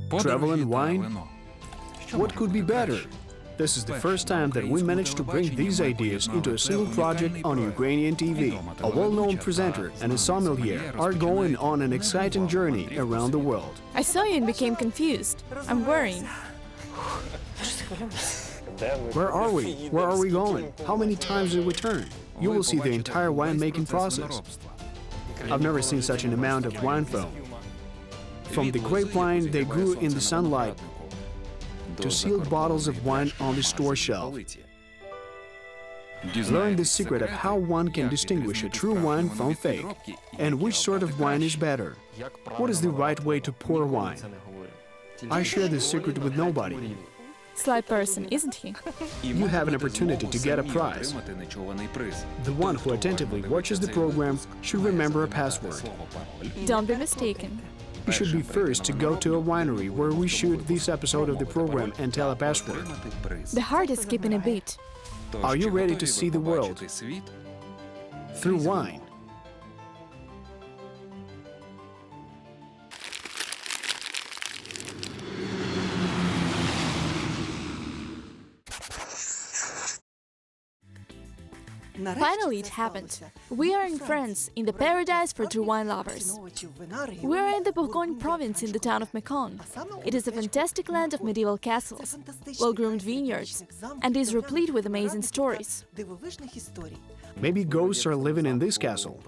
Travel and wine? What could be better? This is the first time that we managed to bring these ideas into a single project on Ukrainian TV. A well-known presenter and a sommelier are going on an exciting journey around the world. I saw you and became confused. I'm worrying. Where are we? Where are we going? How many times did we turn? You will see the entire winemaking process. I've never seen such an amount of wine foam. From the grapevine they grew in the sunlight to sealed bottles of wine on the store shelf. Learn the secret of how one can distinguish a true wine from fake, and which sort of wine is better. What is the right way to pour wine? I share this secret with nobody. Sly person, isn't he? You have an opportunity to get a prize. The one who attentively watches the program should remember a password. Don't be mistaken. You should be first to go to a winery where we shoot this episode of the program and tell a password. The heart is skipping a beat. Are you ready to see the world through wine? Finally, it happened. We are in France, in the paradise for true wine lovers. We are in the Bourgogne province in the town of Mâcon. It is a fantastic land of medieval castles, well-groomed vineyards, and is replete with amazing stories. Maybe ghosts are living in this castle.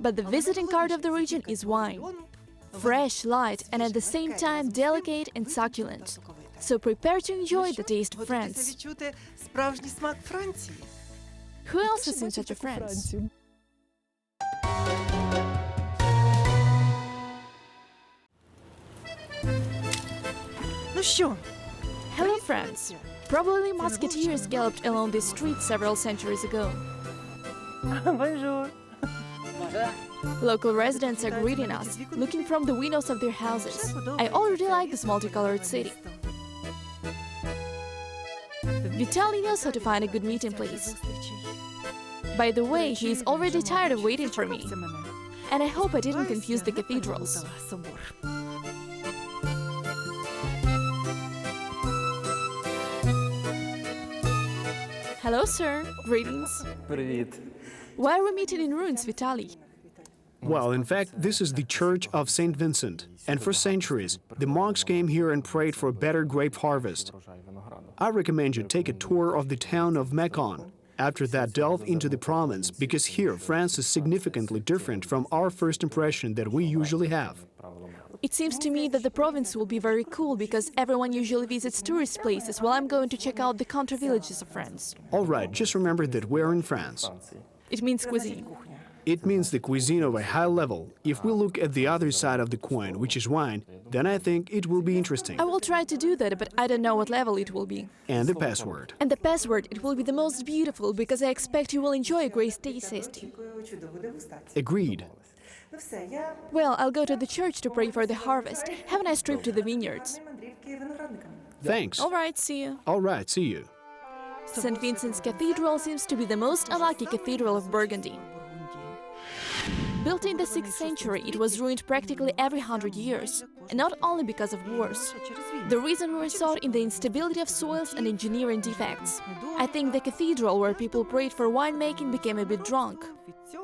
But the visiting card of the region is wine. Fresh, light, and at the same time delicate and succulent. So prepare to enjoy the taste of France. Who else is in such a France? Hello, France. Probably musketeers galloped along this street several centuries ago. Bonjour. Local residents are greeting us, looking from the windows of their houses. I already like this multicolored city. Vitaly knows how to find a good meeting place. By the way, he is already tired of waiting for me. And I hope I didn't confuse the cathedrals. Hello, sir. Greetings. Why are we meeting in ruins, Vitaly? Well, in fact, this is the Church of St. Vincent, and for centuries, the monks came here and prayed for a better grape harvest. I recommend you take a tour of the town of Mâcon. After that, delve into the province, because here France is significantly different from our first impression that we usually have. It seems to me that the province will be very cool because everyone usually visits tourist places while I'm going to check out the country villages of France. All right, just remember that we're in France. It means cuisine. It means the cuisine of a high level. If we look at the other side of the coin, which is wine, then I think it will be interesting. I will try to do that, but I don't know what level it will be. And the password. And the password, it will be the most beautiful, because I expect you will enjoy a great tasting. Agreed. Well, I'll go to the church to pray for the harvest. Have a nice trip to the vineyards. Thanks. All right, see you. All right, see you. St. Vincent's Cathedral seems to be the most unlucky cathedral of Burgundy. Built in the 6th century, it was ruined practically every 100 years, and not only because of wars. The reason was sought in the instability of soils and engineering defects. I think the cathedral where people prayed for winemaking became a bit drunk.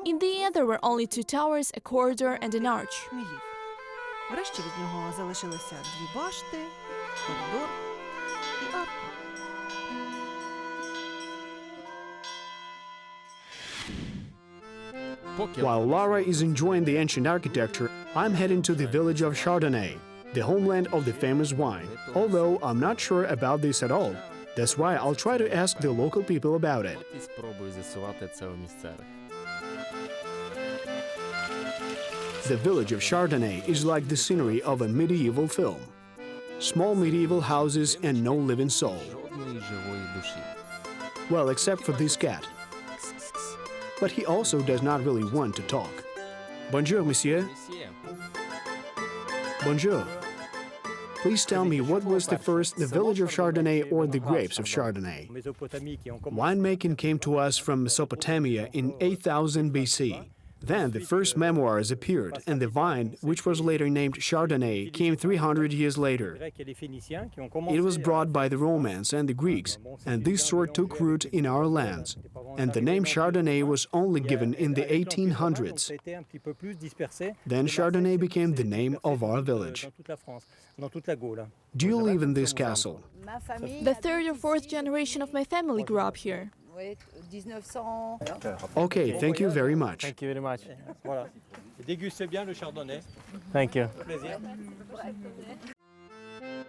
In the end, there were only 2 towers, a corridor and an arch. Врешті від нього залишилися 2 башти, коридор і арка. While Lara is enjoying the ancient architecture, I'm heading to the village of Chardonnay, the homeland of the famous wine, although I'm not sure about this at all. That's why I'll try to ask the local people about it. The village of Chardonnay is like the scenery of a medieval film. Small medieval houses and no living soul. Well, except for this cat. But he also does not really want to talk. Bonjour, monsieur. Bonjour. Please tell me, what was the first, the village of Chardonnay or the grapes of Chardonnay? Winemaking came to us from Mesopotamia in 8000 BC. Then the first memoirs appeared, and the vine, which was later named Chardonnay, came 300 years later. It was brought by the Romans and the Greeks, and this sort took root in our lands. And the name Chardonnay was only given in the 1800s. Then Chardonnay became the name of our village. Do you live in this castle? The third or fourth generation of my family grew up here. Okay, thank you very much. Thank you very much. Thank you.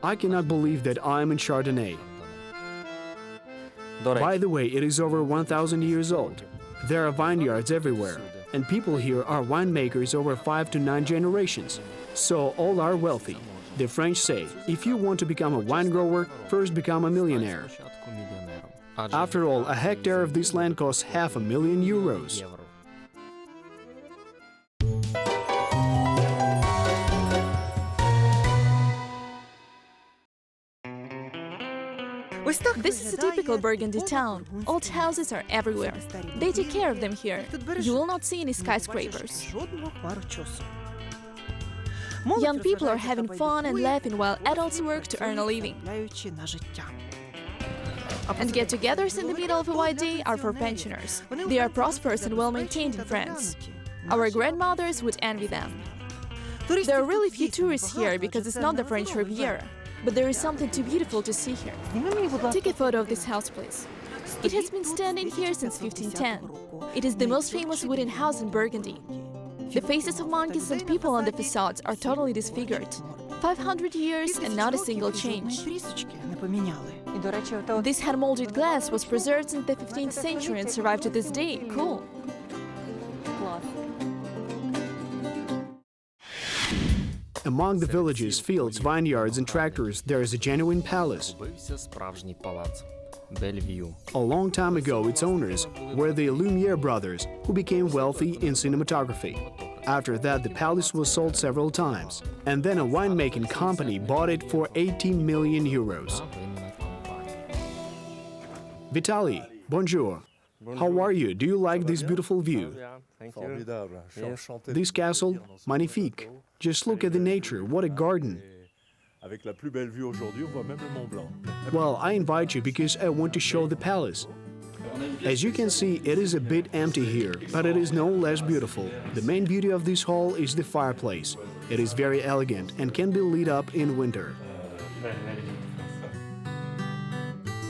I cannot believe that I'm in Chardonnay. By the way, it is over 1,000 years old. There are vineyards everywhere, and people here are winemakers over 5 to 9 generations. So all are wealthy. The French say, if you want to become a wine grower, first become a millionaire. After all, a hectare of this land costs €500,000. This is a typical Burgundy town. Old houses are everywhere. They take care of them here. You will not see any skyscrapers. Young people are having fun and laughing while adults work to earn a living. And get-togethers in the middle of a white day are for pensioners. They are prosperous and well-maintained in France. Our grandmothers would envy them. There are really few tourists here because it's not the French Riviera. But there is something too beautiful to see here. Take a photo of this house, please. It has been standing here since 1510. It is the most famous wooden house in Burgundy. The faces of monkeys and people on the facades are totally disfigured. 500 years and not a single change. This hand-molded glass was preserved since the 15th century and survived to this day. Cool. Among the villages, fields, vineyards and tractors, there is a genuine palace. A long time ago, its owners were the Lumiere brothers, who became wealthy in cinematography. After that, the palace was sold several times, and then a winemaking company bought it for €80 million. Vitaly, bonjour. How are you? Do you like this beautiful view? This castle, magnifique. Just look at the nature, what a garden. Well, I invite you because I want to show the palace. As you can see, it is a bit empty here, but it is no less beautiful. The main beauty of this hall is the fireplace. It is very elegant and can be lit up in winter.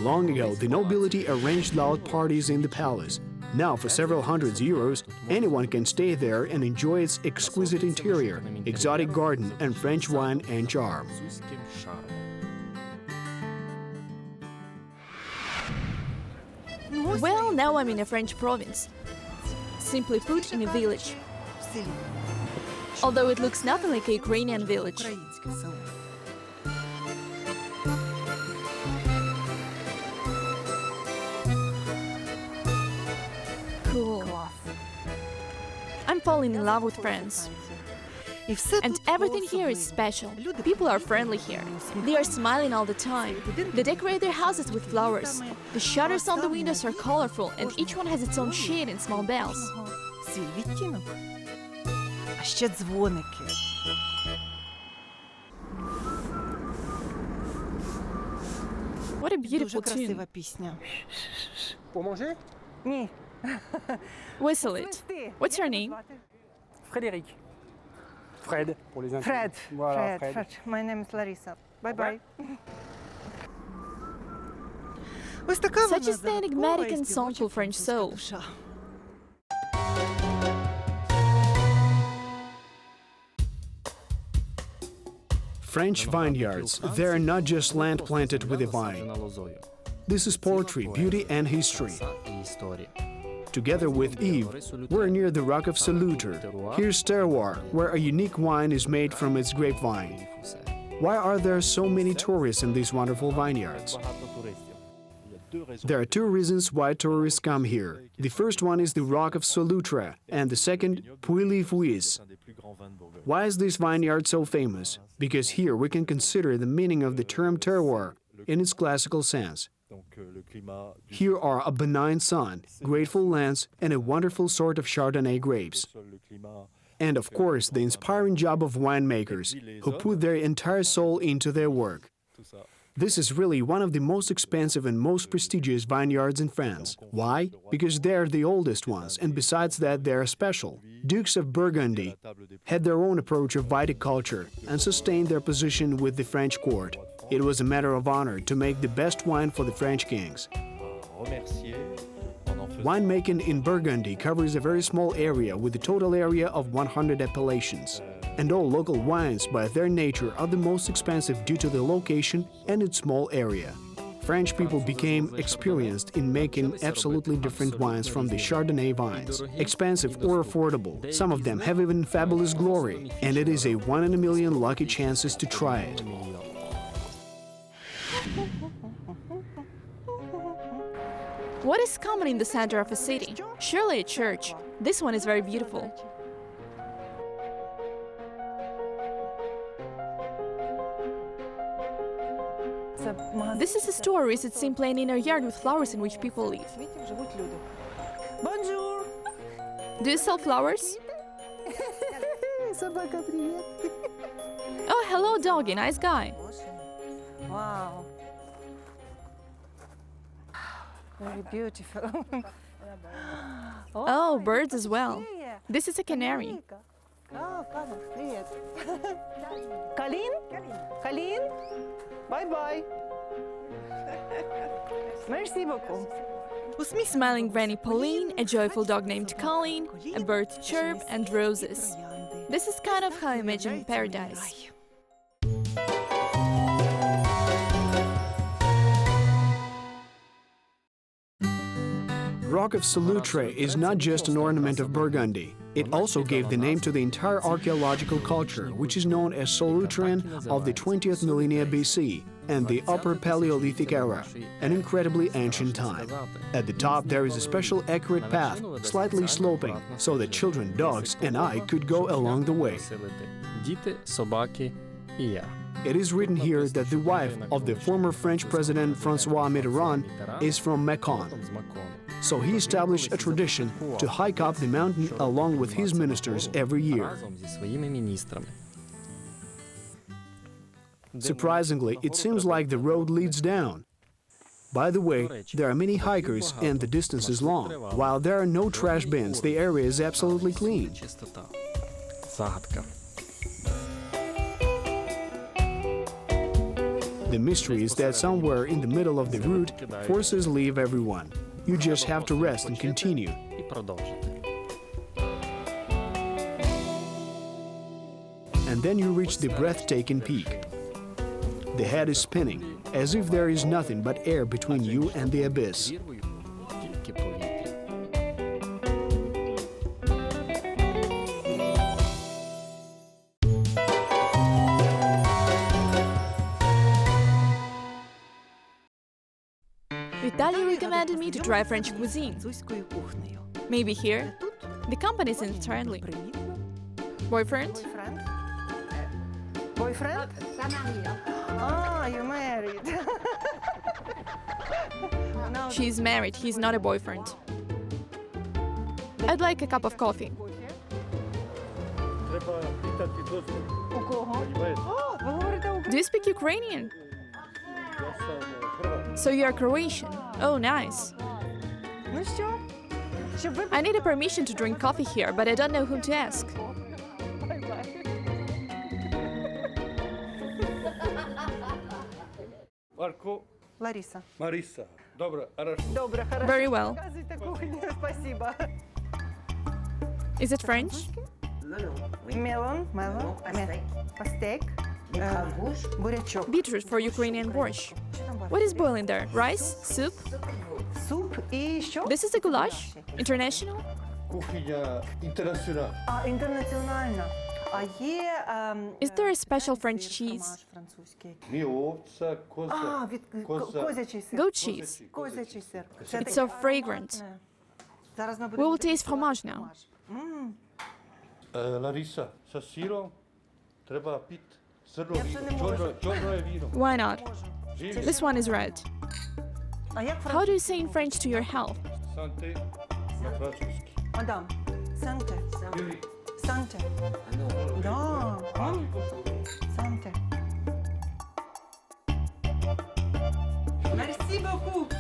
Long ago, the nobility arranged loud parties in the palace. Now, for several hundred euros, anyone can stay there and enjoy its exquisite interior, exotic garden, and French wine and charm. Well, now I'm in a French province. Simply put, in a village. Although it looks nothing like a Ukrainian village. Cool. I'm falling in love with France. And everything here is special. People are friendly here. They are smiling all the time. They decorate their houses with flowers. The shutters on the windows are colorful, and each one has its own shade and small bells. What a beautiful tune. Whistle it. What's your name? Frédéric. Fred, pour les intimes. Fred. Voilà, Fred. My name is Larissa. Bye-bye. Such is the enigmatic and soulful French soul. French vineyards, they are not just land planted with a vine. This is poetry, beauty and history. Together with Yves, we're near the Roche of Solutre. Here's Terroir, where a unique wine is made from its grapevine. Why are there so many tourists in these wonderful vineyards? There are two reasons why tourists come here. The first one is the Roche of Solutre, and the second, Puy-les-Fouilles. Why is this vineyard so famous? Because here we can consider the meaning of the term terroir in its classical sense. Here are a benign sun, grateful lands, and a wonderful sort of Chardonnay grapes. And of course, the inspiring job of winemakers, who put their entire soul into their work. This is really one of the most expensive and most prestigious vineyards in France. Why? Because they're the oldest ones, and besides that, they're special. Dukes of Burgundy had their own approach of viticulture and sustained their position with the French court. It was a matter of honor to make the best wine for the French kings. Winemaking in Burgundy covers a very small area with a total area of 100 appellations. And all local wines, by their nature, are the most expensive due to the location and its small area. French people became experienced in making absolutely different wines from the Chardonnay vines. Expensive or affordable, some of them have even fabulous glory, and it is a 1 in a million lucky chances to try it. What is common in the center of a city? Surely a church. This one is very beautiful. This is a store we sit seen plain in our yard with flowers in which people live. Bonjour! Do you sell flowers? Oh, hello, doggy, nice guy. Wow. Very beautiful. Oh, birds as well. This is a canary. Oh, привет. Colleen? Colleen? Bye-bye. Merci beaucoup. Smiling Granny Pauline, a joyful dog named Colleen, a bird to chirp, and roses. This is kind of how I imagine paradise. Roche de Solutre is not just an ornament of Burgundy. It also gave the name to the entire archaeological culture, which is known as Solutrean of the 20th millennia BC and the Upper Paleolithic era, an incredibly ancient time. At the top there is a special accurate path, slightly sloping, so that children, dogs and I could go along the way. It is written here that the wife of the former French President François Mitterrand is from Mâcon. So he established a tradition to hike up the mountain along with his ministers every year. Surprisingly, it seems like the road leads down. By the way, there are many hikers and the distance is long. While there are no trash bins, the area is absolutely clean. The mystery is that somewhere in the middle of the route, forces leave everyone. You just have to rest and continue. And then you reach the breathtaking peak. The head is spinning, as if there is nothing but air between you and the abyss. Vitaly recommended me to try French cuisine. Maybe here? The company seems friendly. Boyfriend? Boyfriend? Ah, you're married. She's married, he's not a boyfriend. I'd like a cup of coffee. Do you speak Ukrainian? So you're Croatian? Oh, nice. I need a permission to drink coffee here, but I don't know whom to ask. Larissa. Marissa. Добре, хорошо. Добре, хорошо. Very well. Показывайте кухню, спасибо. Is it French? Melon, пастек, бурячок. Beetroot for Ukrainian borscht. What is boiling there? Rice? Soup? Суп і що? This is a goulash? International? Кухня інтернаціональна. А, інтернаціональна. А є... Is there a special French cheese? Французький. Ні, овця, коза. А, козячий сир. Goat cheese. Козячий сир. It's so fragrant. Зараз ми We будемо... will taste fromage now. Лариса, з сиром треба пити Я вже не можу. чорне віно. Why not? This one is red. How do you say in French to your health? Santé на французский. Мадам, санте. Юрий. Санте. Да, он? Санте. Merci beaucoup.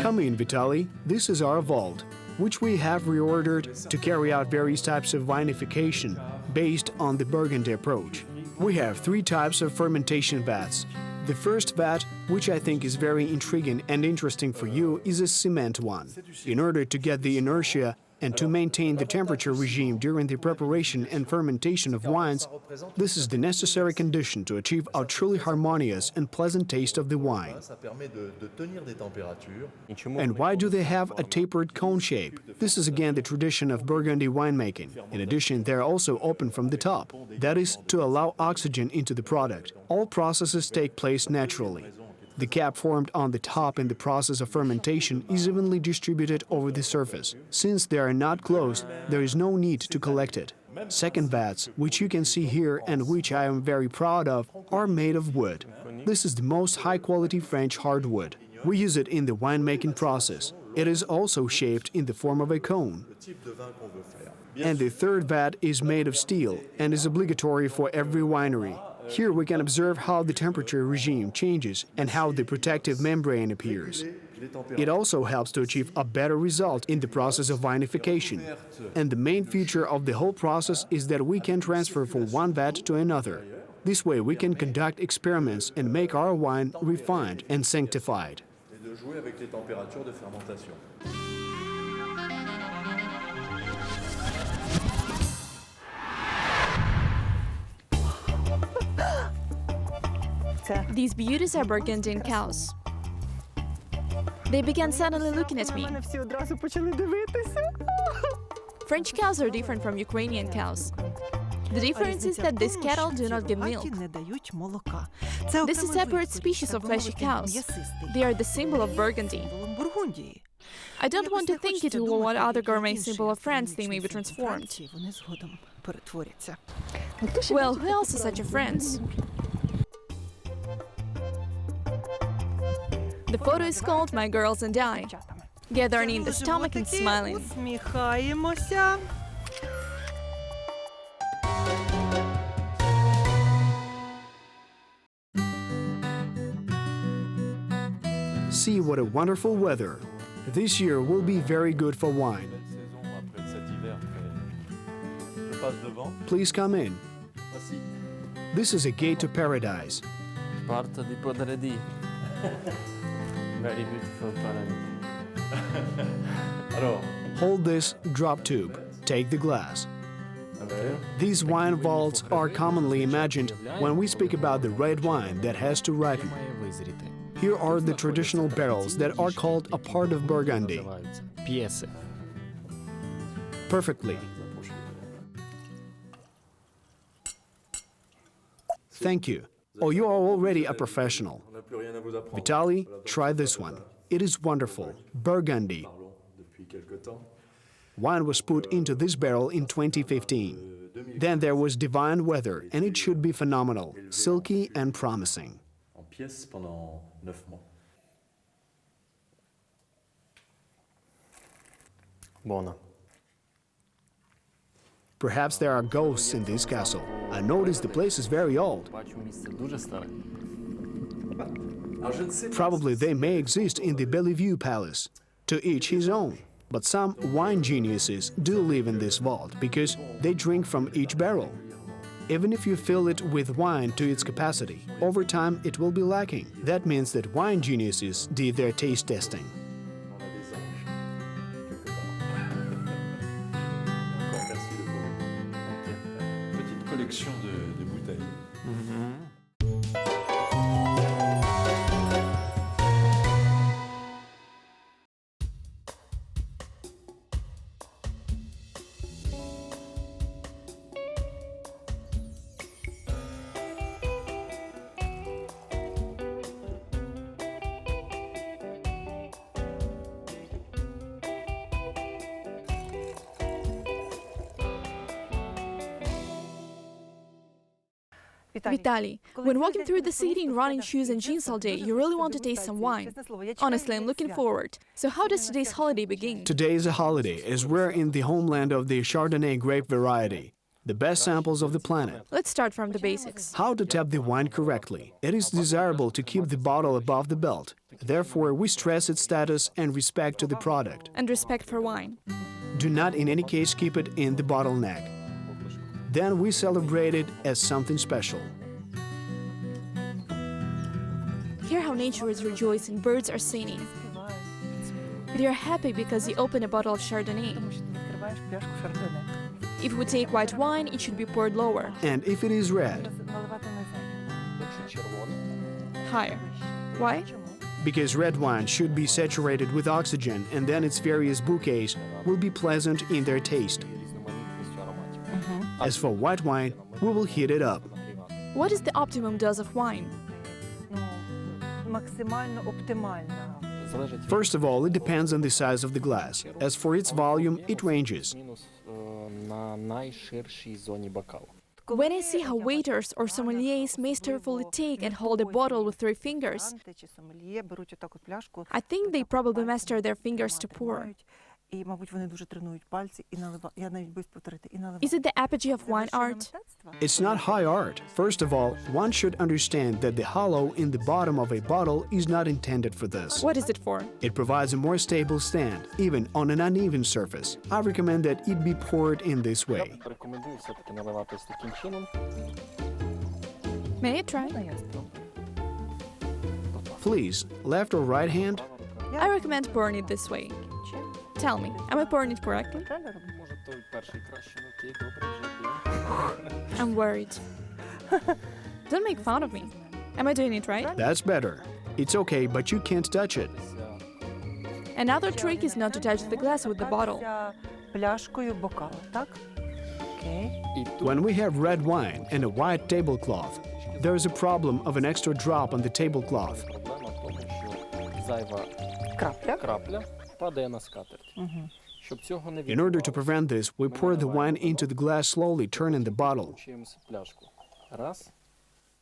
Come in, Vitaly. This is our vault, which we have reordered to carry out various types of vinification based on the Burgundy approach. We have 3 types of fermentation vats. The first vat, which I think is very intriguing and interesting for you, is a cement one. In order to get the inertia and to maintain the temperature regime during the preparation and fermentation of wines, this is the necessary condition to achieve a truly harmonious and pleasant taste of the wine. And why do they have a tapered cone shape? This is again the tradition of Burgundy winemaking. In addition, they are also open from the top. That is to allow oxygen into the product. All processes take place naturally. The cap formed on the top in the process of fermentation is evenly distributed over the surface. Since they are not closed, there is no need to collect it. Second vats, which you can see here and which I am very proud of, are made of wood. This is the most high-quality French hardwood. We use it in the winemaking process. It is also shaped in the form of a cone. And the third vat is made of steel and is obligatory for every winery. Here we can observe how the temperature regime changes and how the protective membrane appears. It also helps to achieve a better result in the process of vinification. And the main feature of the whole process is that we can transfer from one vat to another. This way we can conduct experiments and make our wine refined and sanctified. These beauties are Burgundian cows. They began suddenly looking at me. Всі одразу почали дивитися. French cows are different from Ukrainian cows. The difference is that these cattle do not give milk. не дають молока. This is a separate species of fleshy cows. They are the symbol of Burgundy. Символом Бургундії. I don't want to think it will what other gourmet symbol of France they may be transformed. Вони згодом перетворяться. Well, who else is such a France? The photo is called My Girls and I, gathering in the stomach and smiling. Усміхаємося. See what a wonderful weather. This year will be very good for wine. Please come in. This is a gate to paradise. Porta di Podredi. Very beautiful paradise. Hold this drop tube. Take the glass. These wine vaults are commonly imagined when we speak about the red wine that has to ripen. Here are the traditional barrels that are called a part of Burgundy. П'єси. Perfectly. Thank you. Oh, you are already a professional. Vitaly, try this one. It is wonderful. Burgundy. Wine was put into this barrel in 2015. Then there was divine weather, and it should be phenomenal, silky and promising. Buona. Perhaps there are ghosts in this castle. I notice the place is very old. Бачу, місце дуже старе. Probably they may exist in the Bellevue Palace. To each his own. But some wine geniuses do live in this vault because they drink from each barrel. Even if you fill it with wine to its capacity, over time it will be lacking. That means that wine geniuses did their taste testing. Petite collection de bouteilles. Vitaly, when walking through the city in running shoes and jeans all day, you really want to taste some wine. Honestly, I'm looking forward. So how does today's holiday begin? Today is a holiday, as we're in the homeland of the Chardonnay grape variety, the best samples of the planet. Let's start from the basics. How to tap the wine correctly. It is desirable to keep the bottle above the belt. Therefore, we stress its status and respect to the product. And respect for wine. Do not in any case keep it in the bottleneck. Then we celebrate it as something special. Hear how nature is rejoicing, birds are singing. They are happy because you open a bottle of Chardonnay. If we take white wine, it should be poured lower. And if it is red, Higher. Why? because red wine should be saturated with oxygen, and then its various bouquets will be pleasant in their taste. As for white wine, we will heat it up. What is the optimum dose of wine? Максимально оптимальна. First of all, it depends on the size of the glass. As for its volume, it ranges. На найширшій зоні бокалу. When I see how waiters or sommeliers masterfully take and hold a bottle with 3 fingers, I think they probably master their fingers to pour. І, мабуть, вони дуже тренують пальці і наливають. Я навіть боюсь повторити. І наливають. Is it the apogee of wine art? It's not high art. First of all, one should understand that the hollow in the bottom of a bottle is not intended for this. What is it for? It provides a more stable stand, even on an uneven surface. I recommend that it be poured in this way. Рекомендую все-таки наливати ось таким чином. May I try? Please, left or right hand? I recommend pouring it this way. Tell me, am I pouring it correctly? Може, той перший краще, ну окей, добре, вже I'm worried. Don't make fun of me. Am I doing it right? That's better. It's okay, but you can't touch it. Another trick is not to touch the glass with the bottle. Пляшкою бокала, так? Окей. І тут When we have red wine and a white tablecloth, there is a problem of an extra drop on the tablecloth. проблема в тому, що зайва Крапля. крапля падає на скатерть. Щоб цього не In order to prevent this, we pour the wine into the glass slowly, turning the bottle. Включуємося пляшку. Раз,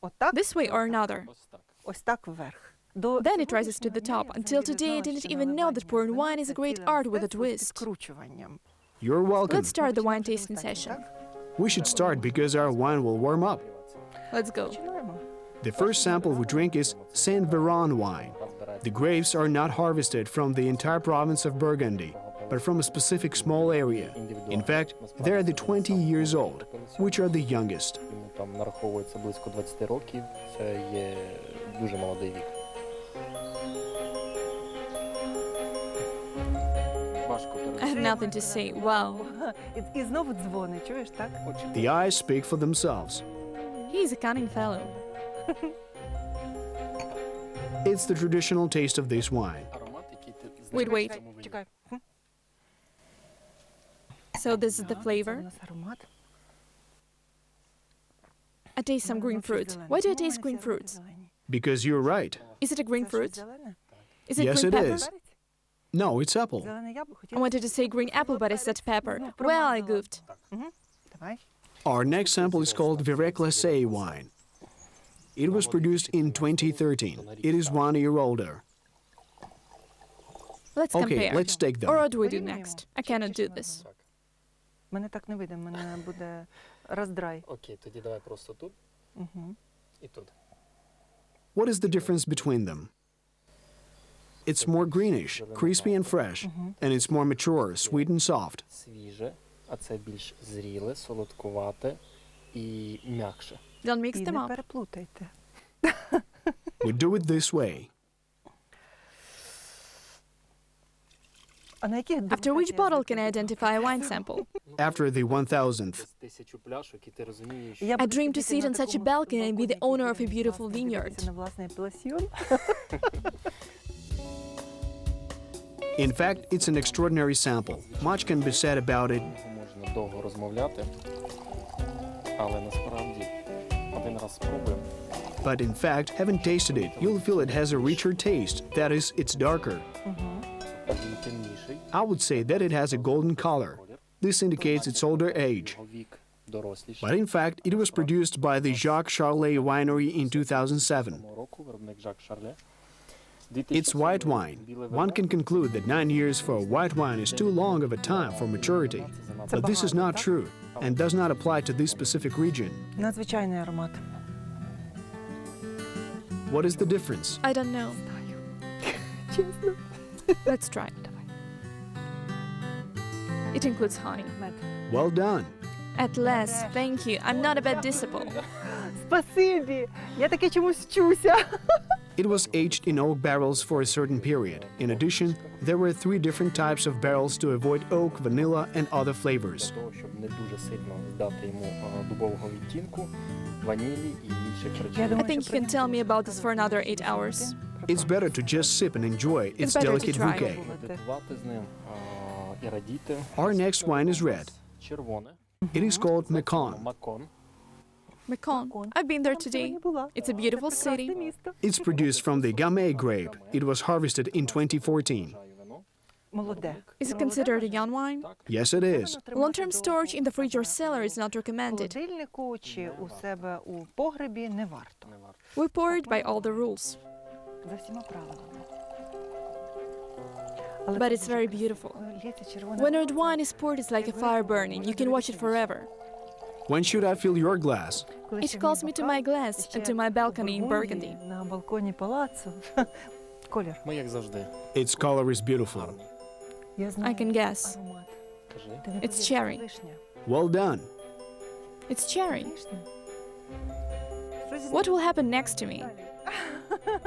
Отак. This way or another. ось так. Ось так вверх. До Then it rises to the top. Until today, I didn't even know that pouring wine is a great art with a twist. Підкручуванням. You're welcome. Let's start the wine tasting session. We should start because our wine will warm up. Let's go. Починаємо. The first sample we drink is Saint Véran wine. The grapes are not harvested from the entire province of Burgundy, but from a specific small area. In fact, they are the 20 years old, which are the youngest. Йому там нараховується близько 20 років. Це є дуже молодий вік. Важко I have nothing to say. Wow. І знову дзвони, чуєш, так? The eyes speak for themselves. He's a cunning fellow. It's the traditional taste of this wine. Аромат, який ти Wait. Чекай. So this is the У flavor. нас аромат. I taste some green fruit. Why do I taste green fruits? Because you're right. Is it a green fruit? Is it Yes, green it pepper? is. No, it's apple. Зелене яблуко. I wanted to say green apple, but I said pepper. Well, I goofed. Давай. Our next sample is called Vérec Glacé wine. It was produced in 2013. It is 1 year older. Let's Okay, compare. let's take them. Or what do we do next? I cannot do this. Мене так не вийде, мене буде роздрай. Окей, тоді давай просто тут і тут. What is the difference between them? It's more greenish, crispy and fresh, and it's more mature, sweet and soft. Свіже, а це більш зріле, солодкувате і м'якше. Don't mix І them не up. переплутайте. We do it this way. А на яких After which bottle can I identify a wine sample? After the 1000th. З 1000 пляшок, і ти розумієш, I dream to sit on such a balcony and be the owner of a beautiful vineyard. На власний апелясьйон. In fact, it's an extraordinary sample. Much can be said about it, можна довго розмовляти, але насправді один раз спробуємо. but in fact, having tasted it, you'll feel it has a richer taste. That is, it's darker. Він темніший, I would say that it has a golden color. This indicates its older age. його вік доросліші. But in fact, it was produced by the Jacques Charlet winery in 2007. Року виробник Жак Шарле. It's white wine. One can conclude that 9 years for a white wine is too long of a time for maturity. But this is not true and does not apply to this specific region. Надзвичайний аромат. What is the difference? I don't know. Чесно. Let's try. It includes honey. Мед. Well done. At last, thank you. I'm not a bad disciple. Спасибі! Я таки чомусь вчуся. It was aged in oak barrels for a certain period. In addition, there were 3 different types of barrels to avoid oak, vanilla, and other flavors. Для того, щоб не дуже сильно здати йому дубового відтінку, ванілі і інших речей. I think you can tell me about this for another 8 hours. It's better to just sip and enjoy its It's better to delicate try. bouquet. Медитувати з ним і радіти. Our next wine is red. Червоне. It is called Mâcon. Макон. Mâcon. I've been there today. It's a beautiful city. It's produced from the Gamay grape. It was harvested in 2014. Молоде. Is it considered a young wine? Yes, it is. Long-term storage in the fridge or cellar is not В recommended. холодильнику чи у себе у погребі не варто. We pour it by all the rules. За всіма правилами. But it's very beautiful. When red wine is poured, it's like a fire burning. You can watch it forever. When should I fill your glass? It calls me to my glass and to my balcony in Burgundy. На балконі палацу. Колір. Ми як завжди. Its color is beautiful. Я знаю. I can guess. Аромат. Кажи. Ти не It's подивись, cherry. вишня. Well done. It's cherry. Вишня. What will happen next to me?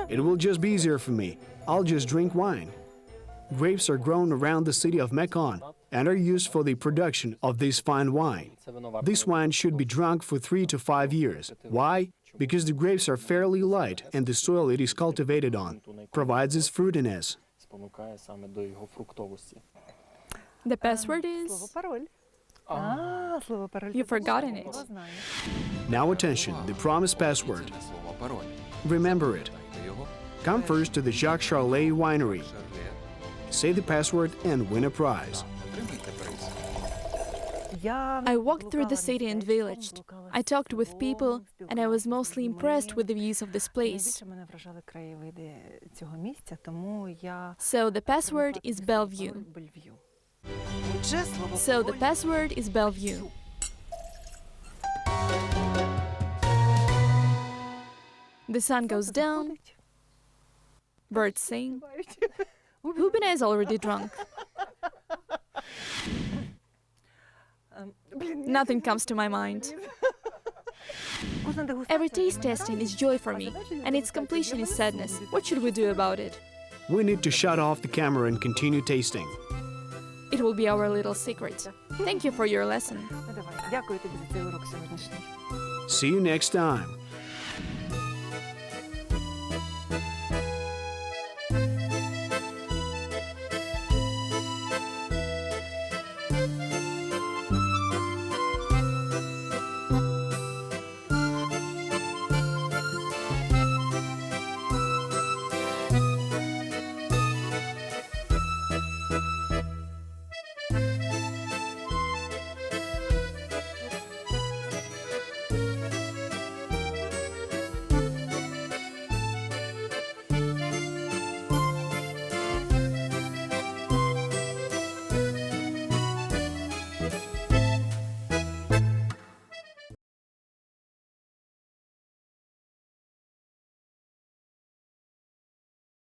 It will just be easier for me. I'll just drink wine. Grapes are grown around the city of Mâcon and are used for the production of this fine wine. Це вино варто. This wine should be drunk for 3 to 5 years. Why? Because the grapes are fairly light and the soil it is cultivated on provides its fruitiness. Спонукає саме до його фруктовості. The password Слово is... пароль. Слово пароль. You've forgotten it. Знаю. Now attention, the promised password. Remember it. Come first to the Jacques Charlet winery. Say the password and win a prize. I walked through the city and village. I talked with people, and I was mostly impressed with the views of this place. Найбільше мене вражали краєвиди цього місця, тому я So the password is Bellevue. Бельв'ю. Отже, слово So the password is Bellevue. The sun goes down, birds sing. Ruben is already drunk. Nothing comes to my mind. Every taste testing is joy for me, and its completion is sadness. What should we do about it? We need to shut off the camera and continue tasting. It will be our little secret. Thank you for your lesson. Давай, дякую тобі за цей урок сьогоднішній. See you next time.